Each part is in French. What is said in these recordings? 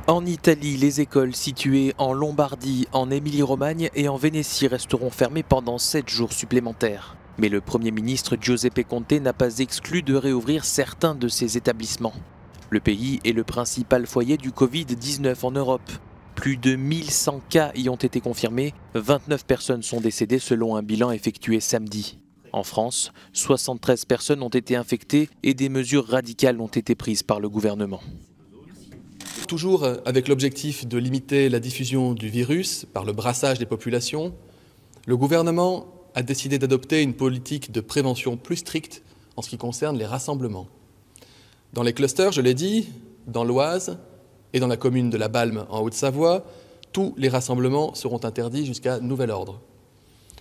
En Italie, les écoles situées en Lombardie, en Émilie-Romagne et en Vénétie resteront fermées pendant 7 jours supplémentaires. Mais le Premier ministre Giuseppe Conte n'a pas exclu de réouvrir certains de ces établissements. Le pays est le principal foyer du Covid-19 en Europe. Plus de 1100 cas y ont été confirmés, 29 personnes sont décédées selon un bilan effectué samedi. En France, 73 personnes ont été infectées et des mesures radicales ont été prises par le gouvernement. Toujours avec l'objectif de limiter la diffusion du virus par le brassage des populations, le gouvernement a décidé d'adopter une politique de prévention plus stricte en ce qui concerne les rassemblements. Dans les clusters, je l'ai dit, dans l'Oise et dans la commune de La Balme en Haute-Savoie, tous les rassemblements seront interdits jusqu'à nouvel ordre.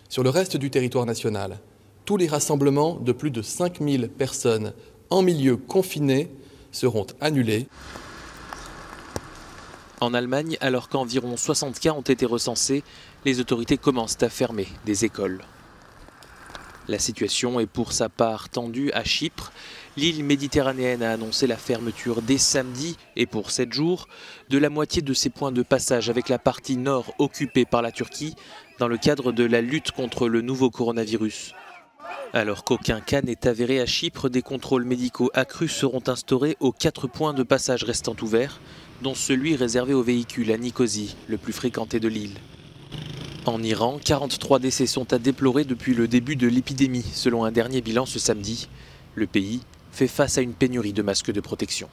Sur le reste du territoire national, tous les rassemblements de plus de 5000 personnes en milieu confiné seront annulés. En Allemagne, alors qu'environ 60 cas ont été recensés, les autorités commencent à fermer des écoles. La situation est pour sa part tendue à Chypre. L'île méditerranéenne a annoncé la fermeture dès samedi et pour 7 jours de la moitié de ses points de passage avec la partie nord occupée par la Turquie dans le cadre de la lutte contre le nouveau coronavirus. Alors qu'aucun cas n'est avéré à Chypre, des contrôles médicaux accrus seront instaurés aux 4 points de passage restant ouverts, dont celui réservé aux véhicules à Nicosie, le plus fréquenté de l'île. En Iran, 43 décès sont à déplorer depuis le début de l'épidémie, selon un dernier bilan ce samedi. Le pays fait face à une pénurie de masques de protection.